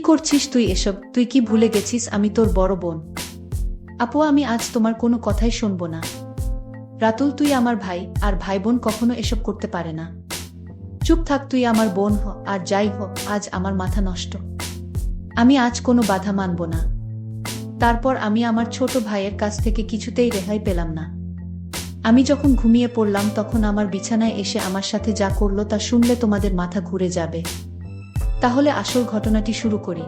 করছিস তুই এসব? তুই কি ভুলে গেছিস আমি তোর বড় বোন? আপু, আমি আজ তোমার কোনো কথাই শুনবো না। রাতুল, তুই আমার ভাই, আর ভাই বোন কখনো এসব করতে পারে না। চুপ থাক, তুই আমার বোন হ, আর যাই হোক, আজ আমার মাথা নষ্ট। আমি আজ কোনো বাধা মানব না। তারপর আমি আমার ছোট ভাইয়ের কাছ থেকে কিছুতেই রেহাই পেলাম না। আমি যখন ঘুমিয়ে পড়লাম তখন আমার বিছানায় এসে আমার সাথে যা করলো তা শুনলে তোমাদের মাথা ঘুরে যাবে। তাহলে আসল ঘটনাটি শুরু করি।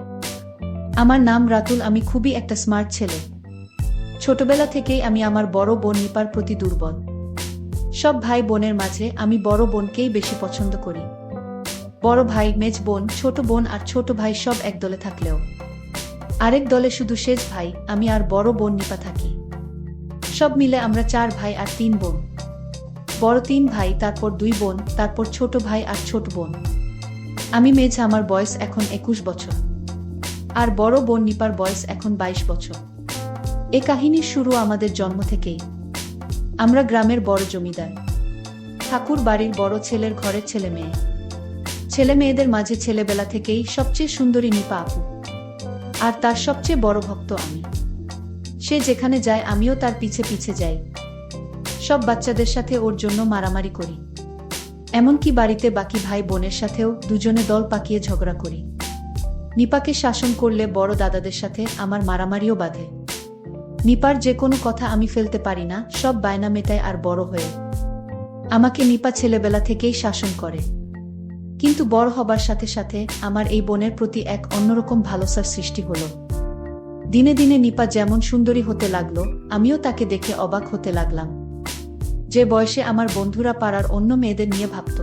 আমার নাম রাতুল, আমি খুবই একটা স্মার্ট ছেলে। ছোটবেলা থেকেই আমি আমার বড় বোন নিপার প্রতি দুর্বল। সব ভাই বোনের মাঝে আমি বড় বোনকেই বেশি পছন্দ করি। বড় ভাই, মেজ বোন, ছোট বোন আর ছোট ভাই সব এক দলে থাকলেও আরেক দলে শুধু শেষ ভাই, আমি আর বড় বোন নিপা থাকি। সব মিলে আমরা 4 ভাই আর 3 বোন। বড় 3 ভাই, তারপর 2 বোন, তারপর ছোট ভাই আর ছোট বোন। আমি মেজ, আমার বয়স এখন 21 বছর। আর বড় বোন নিপার বয়স এখন 22 বছর। এ কাহিনীর শুরু আমাদের জন্ম থেকেই। আমরা গ্রামের বড় জমিদার, ঠাকুর বাড়ির বড় ছেলের ঘরের ছেলে মেয়ে। ছেলে মেয়েদের মাঝে ছেলেবেলা থেকেই সবচেয়ে সুন্দরী নিপা আপু, আর তার সবচেয়ে বড় ভক্ত আমি। সে যেখানে যায় আমিও তার পিছে পিছে যাই। সব বাচ্চাদের সাথে ওর জন্য মারামারি করি। এমনকি বাড়িতে বাকি ভাই বোনের সাথেও দুজনে দল পাকিয়ে ঝগড়া করি। নিপাকে শাসন করলে বড় দাদাদের সাথে আমার মারামারিও বাধে। নিপার যে কোনো কথা আমি ফেলতে পারি না, সব বায়না মেটায়। আর বড় হয়ে আমাকে নিপা ছেলেবেলা থেকেই শাসন করে। কিন্তু বড় হবার সাথে সাথে আমার এই বোনের প্রতি এক অন্যরকম ভালোবাসার সৃষ্টি হলো। দিনে দিনে নিপা যেমন সুন্দরী হতে লাগলো, আমিও তাকে দেখে অবাক হতে লাগলাম। যে বয়সে আমার বন্ধুরা পাড়ার অন্য মেয়েদের নিয়ে ভাবত,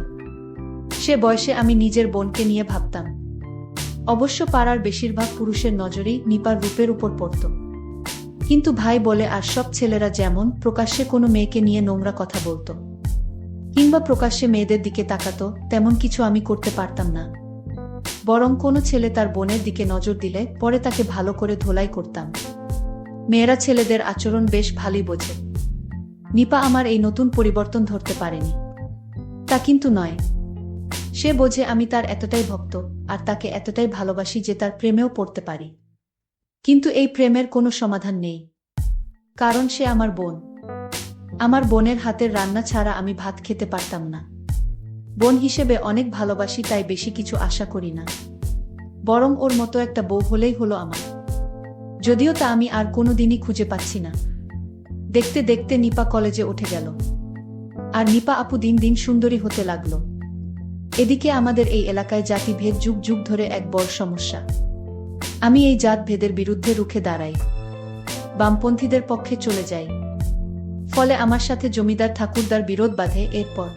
সে বয়সে আমি নিজের বোনকে নিয়ে ভাবতাম। অবশ্য পাড়ার বেশিরভাগ পুরুষের নজরেই নিপার রূপের উপর পড়ত। কিন্তু ভাই বলে আর সব ছেলেরা যেমন প্রকাশ্যে কোনো মেয়েকে নিয়ে নোংরা কথা বলতো, কিংবা প্রকাশ্যে মেয়েদের দিকে তাকাতো, তেমন কিছু আমি করতে পারতাম না। বরং কোনো ছেলে তার বোনের দিকে নজর দিলে পরে তাকে ভালো করে ধোলাই করতাম। মেয়েরা ছেলেদের আচরণ বেশ ভালোই বোঝে। নিপা আমার এই নতুন পরিবর্তন ধরতে পারেনি। তা কিন্তু নয়, সে বোঝে আমি তার এতটাই ভক্ত আর তাকে এতটাই ভালোবাসি যে তার প্রেমেও পড়তে পারি। কিন্তু এই প্রেমের কোনো সমাধান নেই, কারণ সে আমার বোন। আমার বোনের হাতের রান্না ছাড়া আমি ভাত খেতে পারতাম না। বোন হিসেবে অনেক ভালোবাসি, তাই বেশি কিছু আশা করি না। বরং ওর মতো একটা বউ হলেই হলো আমার। যদিও তা আমি আর কোনোদিনই খুঁজে পাচ্ছি না। দেখতে দেখতে নিপা কলেজে উঠে গেল, আর নিপা আপু দিন দিন সুন্দরী হতে লাগলো। এদিকে আমাদের এই এলাকায় জাতিভেদ যুগ যুগ ধরে এক বড় সমস্যা। আমি এই জাতভেদের বিরুদ্ধে রুখে দাঁড়াই, বামপন্থীদের পক্ষে চলে যাই। ফলে আমার সাথে জমিদার ঠাকুরদার বিরোধ বাধে। এরপর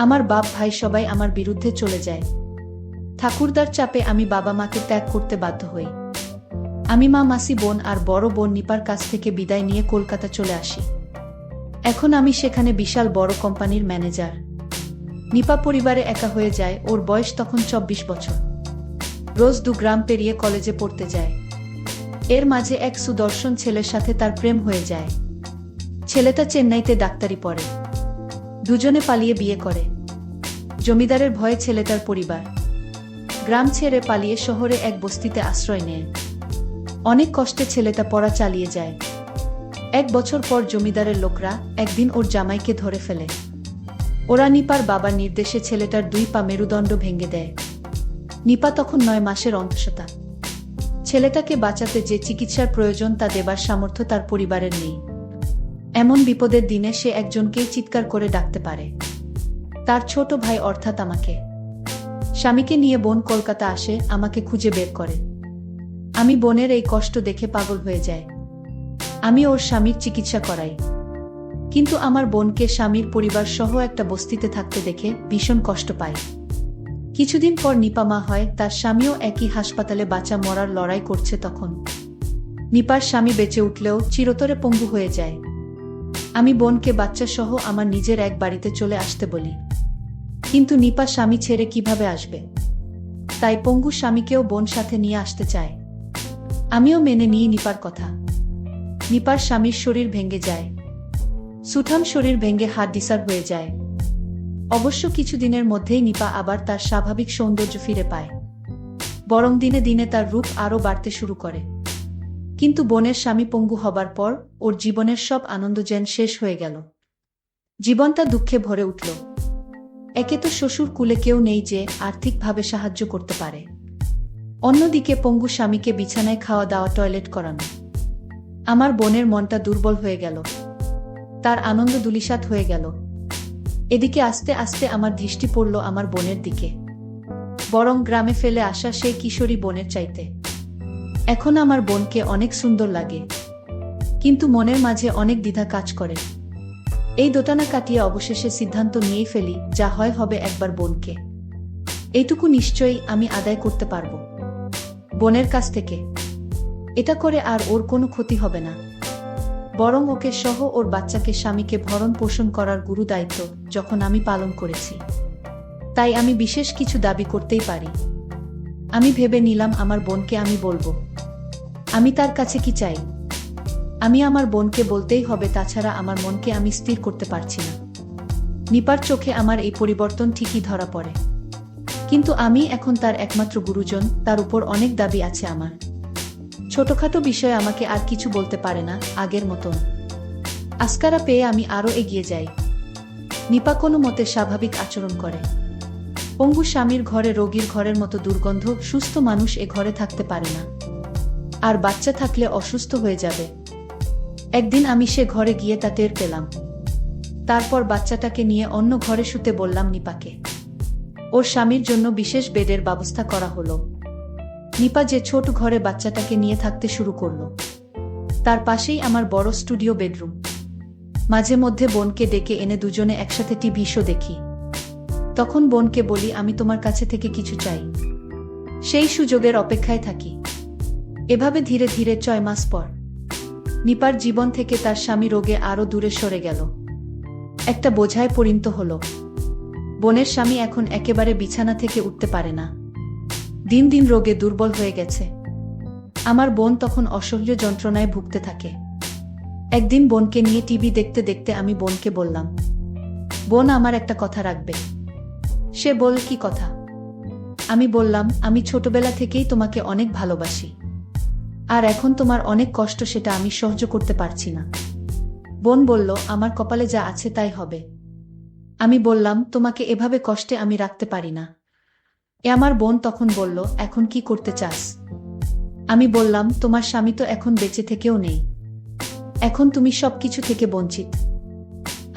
আমার বাপ ভাই সবাই আমার বিরুদ্ধে চলে যায়। ঠাকুরদার চাপে আমি বাবা মাকে ত্যাগ করতে বাধ্য হই। আমি মা, মাসি, বোন আর বড় বোন নিপার কাছ থেকে বিদায় নিয়ে কলকাতা চলে আসি। এখন আমি সেখানে বিশাল বড় কোম্পানির ম্যানেজার। নিপা পরিবারে একা হয়ে যায়। ওর বয়স তখন 24 বছর। রোজ 2 গ্রাম পেরিয়ে কলেজে পড়তে যায়। এর মাঝে এক সুদর্শন ছেলের সাথে তার প্রেম হয়ে যায়। ছেলেটা চেন্নাইতে ডাক্তারি পড়ে। দুজনে পালিয়ে বিয়ে করে। জমিদারের ভয়ে ছেলেটার পরিবার গ্রাম ছেড়ে পালিয়ে শহরে এক বস্তিতে আশ্রয় নেয়। অনেক কষ্টে ছেলেটা পড়া চালিয়ে যায়। 1 বছর পর জমিদারের লোকরা একদিন ওর জামাইকে ধরে ফেলে। ওরা নিপার বাবার নির্দেশে ছেলেটার 2 পা মেরুদণ্ড ভেঙে দেয়। নিপা তখন 9 মাসের অন্তঃসত্ত্বা। ছেলেটাকে বাঁচাতে যে চিকিৎসার প্রয়োজন তা দেবার সামর্থ্য তার পরিবারের নেই। এমন বিপদের দিনে সে একজনকেই চিৎকার করে ডাকতে পারে, তার ছোট ভাই অর্থাৎ আমাকে। স্বামীকে নিয়ে বোন কলকাতা আসে, আমাকে খুঁজে বের করে। আমি বোনের এই কষ্ট দেখে পাগল হয়ে যাই। আমি ওর স্বামীর চিকিৎসা করাই। কিন্তু আমার বোনকে স্বামীর পরিবার সহ একটা বস্তিতে থাকতে দেখে ভীষণ কষ্ট পাই। কিছুদিন পর নিপা মা হয়। তার স্বামীও একই হাসপাতালে বাঁচা মরার লড়াই করছে। তখন নিপার স্বামী বেঁচে উঠলেও চিরতরে পঙ্গু হয়ে যায়। আমি বোনকে বাচ্চা সহ আমার নিজের এক বাড়িতে চলে আসতে বলি, কিন্তু নিপা স্বামী ছেড়ে কিভাবে আসবে? তাই পঙ্গু স্বামীকেও বোন সাথে নিয়ে আসতে চায়। আমিও মেনে নিই নিপার কথা। নিপার স্বামীর শরীর ভেঙে যায়। সুঠাম শরীর ভেঙে হাড়-ডিসার হয়ে যায়। অবশ্য কিছুদিনের মধ্যেই নিপা আবার তার স্বাভাবিক সৌন্দর্য ফিরে পায়। বরং দিনে দিনে তার রূপ আরও বাড়তে শুরু করে। কিন্তু বোনের স্বামী পঙ্গু হবার পর ওর জীবনের সব আনন্দ যেন শেষ হয়ে গেল। জীবনটা দুঃখে ভরে উঠল। একে তো শ্বশুর কুলে কেউ নেই যে আর্থিকভাবে সাহায্য করতে পারে, অন্যদিকে পঙ্গু স্বামীকে বিছানায় খাওয়া দাওয়া, টয়লেট করানো। আমার বোনের মনটা দুর্বল হয়ে গেল, তার আনন্দ ধূলিসাৎ হয়ে গেল। এদিকে আস্তে আস্তে আমার দৃষ্টি পড়ল আমার বোনের দিকে, বরং গ্রামে ফেলে আসা সেই কিশোরী বোনের চাইতে। এখন আমার বোনকে অনেক সুন্দর লাগে, কিন্তু মনের মাঝে অনেক দ্বিধা কাজ করে। এই দোটানা কাটিয়ে অবশেষে সিদ্ধান্ত নিয়েই ফেলি, যা হয় হবে, একবার বোনকে এইটুকু নিশ্চয়ই আমি আদায় করতে পারব বোনের কাছ থেকে। এটা করে আর ওর কোনো ক্ষতি হবে না, বরং ওকে সহ ওর বাচ্চাকে স্বামীকে ভরণ পোষণ করার গুরু দায়িত্ব যখন আমি পালন করেছি, তাই আমি বিশেষ কিছু দাবি করতেই পারি। আমি ভেবে নিলাম আমার বোনকে আমি বলবো আমি তার কাছে কি চাই। আমি আমার বোনকে বলতেই হবে, তাছাড়া আমার মনকে আমি স্থির করতে পারছি না। নিপার চোখে আমার এই পরিবর্তন ঠিকই ধরা পড়ে, কিন্তু আমি এখন তার একমাত্র গুরুজন, তার উপর অনেক দাবি আছে আমার। ছোটখাটো বিষয়ে আমাকে আর কিছু বলতে পারে না আগের মতন। আস্কারা পেয়ে আমি আরও এগিয়ে যাই। নিপা কোনো মতে স্বাভাবিক আচরণ করে। পঙ্গু স্বামীর ঘরে রোগীর ঘরের মতো দুর্গন্ধ, সুস্থ মানুষ এ ঘরে থাকতে পারে না, আর বাচ্চা থাকলে অসুস্থ হয়ে যাবে। একদিন আমি সে ঘরে গিয়ে তা টের পেলাম। তারপর বাচ্চাটাকে নিয়ে অন্য ঘরে শুতে বললাম নিপাকে। ওর স্বামীর জন্য বিশেষ বেডের ব্যবস্থা করা হলো। নিপা যে ছোট ঘরে বাচ্চাটাকে নিয়ে থাকতে শুরু করলো, তার পাশেই আমার বড় স্টুডিও বেডরুম। মাঝে মধ্যে বোনকে ডেকে এনে দুজনে একসাথে টিভি শো দেখি। তখন বোনকে বলি আমি তোমার কাছে থেকে কিছু চাই, সেই সুযোগের অপেক্ষায় থাকি। এভাবে ধীরে ধীরে 6 মাস পর নিপার জীবন থেকে তার স্বামী রোগে আরও দূরে সরে গেল, একটা বোঝায় পরিণত হল। বোনের স্বামী এখন একেবারে বিছানা থেকে উঠতে পারে না, দিন দিন রোগে দুর্বল হয়ে গেছে। আমার বোন তখন অসহ্য যন্ত্রণায় ভুগতে থাকে। একদিন বোনকে নিয়ে টিভি দেখতে দেখতে আমি বোনকে বললাম, বোন আমার একটা কথা রাখবে। সে বল, কি কথা? আমি বললাম, আমি ছোটবেলা থেকেই তোমাকে অনেক ভালোবাসি, আর এখন তোমার অনেক কষ্ট, সেটা আমি সহ্য করতে পারছি না। বোন বলল, আমার কপালে যা আছে তাই হবে। আমি বললাম, তোমাকে এভাবে কষ্টে আমি রাখতে পারি না। আমার বোন তখন বলল, এখন কি করতে চাস? আমি বললাম, তোমার স্বামী তো এখন বেঁচে থেকেও নেই, এখন তুমি সবকিছু থেকে বঞ্চিত।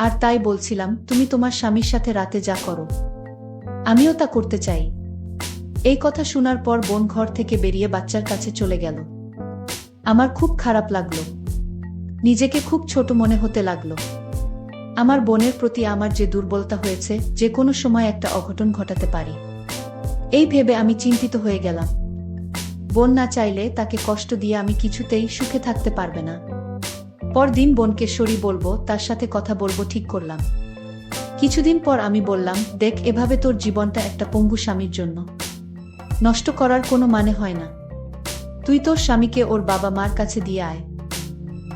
আর তাই বলছিলাম, তুমি তোমার স্বামীর সাথে রাতে যা করো আমিও তা করতে চাই। এই কথা শোনার পর বোন ঘর থেকে বেরিয়ে বাচ্চার কাছে চলে গেল। আমার খুব খারাপ লাগলো, নিজেকে খুব ছোট মনে হতে লাগলো। আমার বোনের প্রতি আমার যে দুর্বলতা হয়েছে, যে কোনো সময় একটা অঘটন ঘটাতে পারি, এই ভেবে আমি চিন্তিত হয়ে গেলাম। বোন না চাইলে তাকে কষ্ট দিয়ে আমি কিছুতেই সুখে থাকতে পারবে না। পরদিন বোনকে সরি বলবো, তার সাথে কথা বলবো ঠিক করলাম। কিছুদিন পর আমি বললাম, দেখ, এভাবে তোর জীবনটা একটা পঙ্গু স্বামীর জন্য নষ্ট করার কোনো মানে হয় না। তুই তোর স্বামীকে ওর বাবা মার কাছে দিয়ে আয়,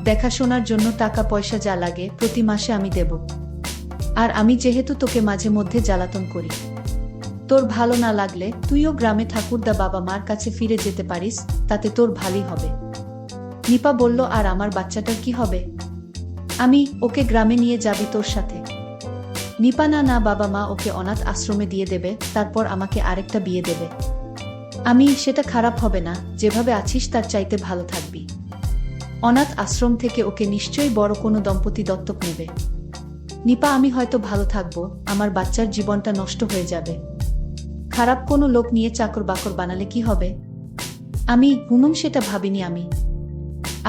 দেখাশোনার জন্য টাকা পয়সা যা লাগে প্রতি মাসে আমি দেব। আর আমি যেহেতু তোকে মাঝে মধ্যে জ্বালাতন করি, তোর ভালো না লাগলে তুইও গ্রামে ঠাকুরদা বাবা মার কাছে ফিরে যেতে পারিস, তাতে তোর ভালোই হবে। নিপা বলল, আর আমার বাচ্চাটার কি হবে? আমি, ওকে গ্রামে নিয়ে যাবি তোর সাথে? নিপা, না না, বাবা মা ওকে অনাথ আশ্রমে দিয়ে দেবে, তারপর আমাকে আরেকটা বিয়ে দেবে। আমি, সেটা খারাপ হবে না, যেভাবে আছিস তার চাইতে ভালো থাকবি। অনাথ আশ্রম থেকে ওকে নিশ্চয়ই বড় কোনো দম্পতি দত্তক নেবে। নিপা, আমি হয়তো ভালো থাকবো, আমার বাচ্চার জীবনটা নষ্ট হয়ে যাবে। খারাপ কোনো লোক নিয়ে চাকর বাকর বানালে কি হবে? আমি, সেটা ভাবিনি আমি।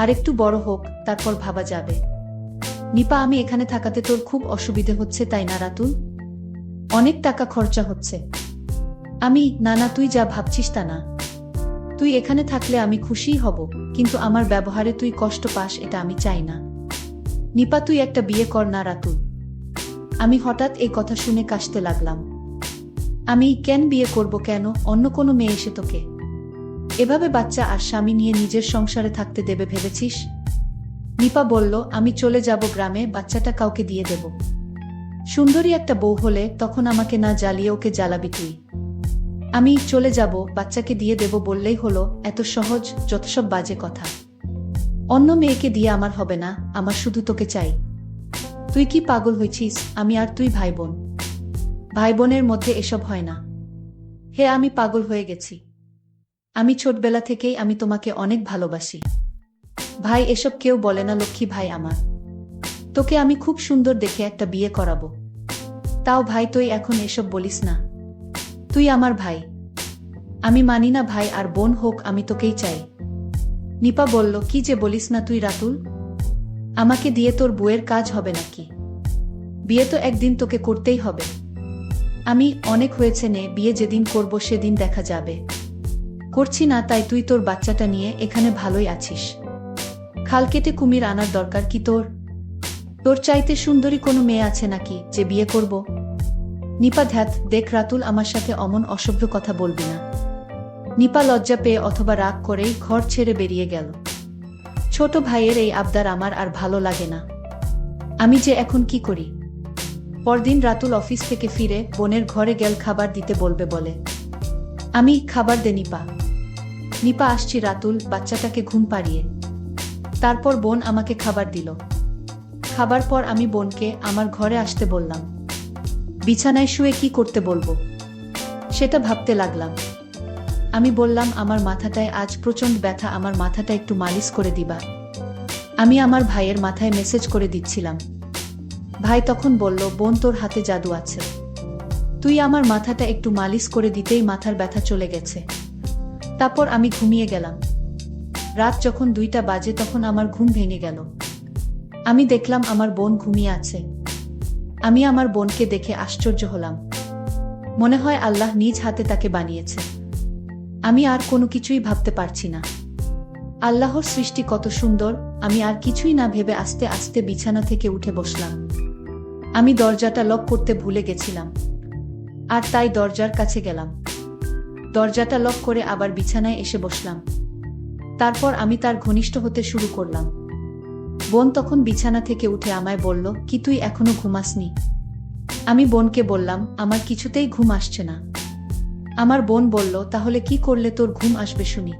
আরেকটু বড় হোক, তারপর ভাবা যাবে। নিপা, আমি এখানে থাকাতে তোর খুব অসুবিধে হচ্ছে তাই না রাতুল? অনেক টাকা খরচা হচ্ছে। আমি, না না, তুই যা ভাবছিস তা না। তুই এখানে থাকলে আমি খুশিই হব, কিন্তু আমার ব্যবহারে তুই কষ্ট পাস এটা আমি চাই না। নিপা, তুই একটা বিয়ে কর না রাতুল। আমি হঠাৎ এই কথা শুনে কাশতে লাগলাম। আমি, কেন বিয়ে করব? কেন অন্য কোনো মেয়ে এসে তোকে এভাবে বাচ্চা আর স্বামী নিয়ে নিজের সংসারে থাকতে দেবে ভেবেছিস? নিপা বলল, আমি চলে যাব গ্রামে, বাচ্চাটা কাউকে দিয়ে দেব। সুন্দরী একটা বউ হলে তখন আমাকে না জ্বালিয়ে ওকে জ্বালাবি তুই। আমি চলে যাব, বাচ্চাকে দিয়ে দেব বললেই হলো, এত সহজ? যত সব বাজে কথা। অন্য মেয়েকে দিয়ে আমার হবে না, আমার শুধু তোকে চাই। তুই কি পাগল হয়েছিস? আমি আর তুই ভাই বোন। ভাই বোনের মধ্যে এসব হয় না। হে, আমি পাগল হয়ে গেছি। আমি ছোটবেলা থেকেই আমি তোমাকে অনেক ভালোবাসি। ভাই এসব কেউ বলে না লক্ষ্মী ভাই আমার। তোকে আমি খুব সুন্দর দেখে একটা বিয়ে করাবো। তাও ভাই তুই এখন এসব বলিস না। তুই আমার ভাই। আমি মানি না ভাই আর বোন হোক, আমি তোকেই চাই। নিপা বলল, কি যে বলিস না তুই রাতুল। আমাকে দিয়ে তোর বউয়ের কাজ হবে নাকি? বিয়ে তো একদিন তোকে করতেই হবে। আমি অনেক হয়েছে নে, বিয়ে যেদিন করব সেদিন দেখা যাবে। করছি না তাই তুই তোর বাচ্চাটা নিয়ে এখানে ভালোই আছিস। খাল কেটে কুমির আনার দরকার কি তোর? তোর চাইতে সুন্দরী কোনো মেয়ে আছে নাকি যে বিয়ে করব? নিপা ধ্যাত, দেখ রাতুল, আমার সাথে অমন অসভ্য কথা বলবি না। নিপা লজ্জা পেয়ে অথবা রাগ করেই ঘর ছেড়ে বেরিয়ে গেল। ছোট ভাইয়ের এই আবদার আমার আর ভালো লাগে না। আমি যে এখন কি করি? পরদিন রাতুল অফিস থেকে ফিরে বোনের ঘরে গেল খাবার দিতে বলবে বলে। আমি খাবার দে নিপা। নিপা আসছি রাতুল, বাচ্চাটাকে ঘুম পাড়িয়ে। তারপর বোন আমাকে খাবার দিল। খাবার পর আমি বোনকে আমার ঘরে আসতে বললাম। বিছানায় শুয়ে কি করতে বলবো সেটা ভাবতে লাগলাম। আমি বললাম, আমার মাথাটায় আজ প্রচণ্ড ব্যথা, আমার মাথাটা একটু মালিশ করে দিবা। আমি আমার ভাইয়ের মাথায় মেসেজ করে দিচ্ছিলাম। ভাই তখন বলল, বোন তোর হাতে জাদু আছে, তুই আমার মাথাটা একটু মালিশ করে দিতেই মাথার ব্যথা চলে গেছে। তারপর আমি ঘুমিয়ে গেলাম। রাত যখন 2টা বাজে তখন আমার ঘুম ভেঙে গেল। আমি দেখলাম আমার বোন ঘুমিয়ে আছে। আমি আমার বোনকে দেখে আশ্চর্য হলাম। মনে হয় আল্লাহ নিজ হাতে তাকে বানিয়েছে। আমি আর কোনো কিছুই ভাবতে পারছি না। আল্লাহর সৃষ্টি কত সুন্দর। আমি আর কিছুই না ভেবে আস্তে আস্তে বিছানা থেকে উঠে বসলাম। আমি দরজাটা লক করতে ভুলে গেছিলাম, আর তাই দরজার কাছে গেলাম। দরজাটা লক করে আবার বিছানায় এসে বসলাম। তারপর আমি তার ঘনিষ্ঠ হতে শুরু করলাম। বোন তখন বিছানা থেকে উঠে আমায় বলল, কি তুই এখনো ঘুমাসনি? আমি বোনকে বললাম, আমার কিছুতেই ঘুম আসছে না। আমার বোন বলল, তাহলে কি করলে তোর ঘুম আসবে শুনি?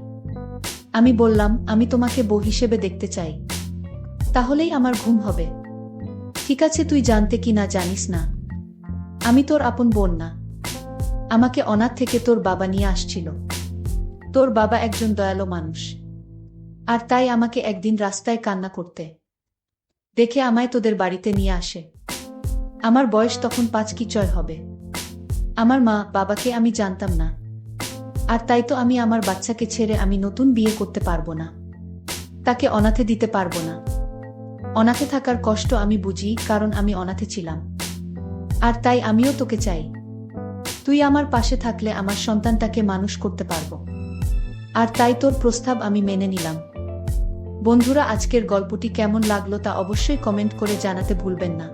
আমি বললাম, আমি তোমাকে বউ হিসেবে দেখতে চাই, তাহলেই আমার ঘুম হবে। ঠিক আছে, তুই জানতে কি না জানিস না, আমি তোর আপন বোন না। আমাকে অনাথ থেকে তোর বাবা নিয়ে আসছিল। তোর বাবা একজন দয়ালু মানুষ, আর তাই আমাকে একদিন রাস্তায় কান্না করতে দেখে আমায় তোদের বাড়িতে নিয়ে আসে। আমার বয়স তখন 5 কি 6 হবে। আমার মা বাবাকে আমি জানতাম না, আর তাই তো আমি আমার বাচ্চাকে ছেড়ে আমি নতুন বিয়ে করতে পারবো না, তাকে অনাথে দিতে পারবো না। অনাথে থাকার কষ্ট আমি বুঝি, কারণ আমি অনাথে ছিলাম। আর তাই আমিও তোকে চাই। তুই আমার পাশে থাকলে আমার সন্তানটাকে মানুষ করতে পারবো। আর তাই তোর প্রস্তাব আমি মেনে নিলাম। বন্ধুরা, আজকের গল্পটি কেমন লাগলো তা অবশ্যই কমেন্ট করে জানাতে ভুলবেন না।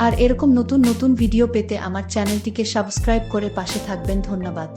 আর এরকম নতুন নতুন ভিডিও পেতে আমার চ্যানেলটিকে সাবস্ক্রাইব করে পাশে থাকবেন। ধন্যবাদ।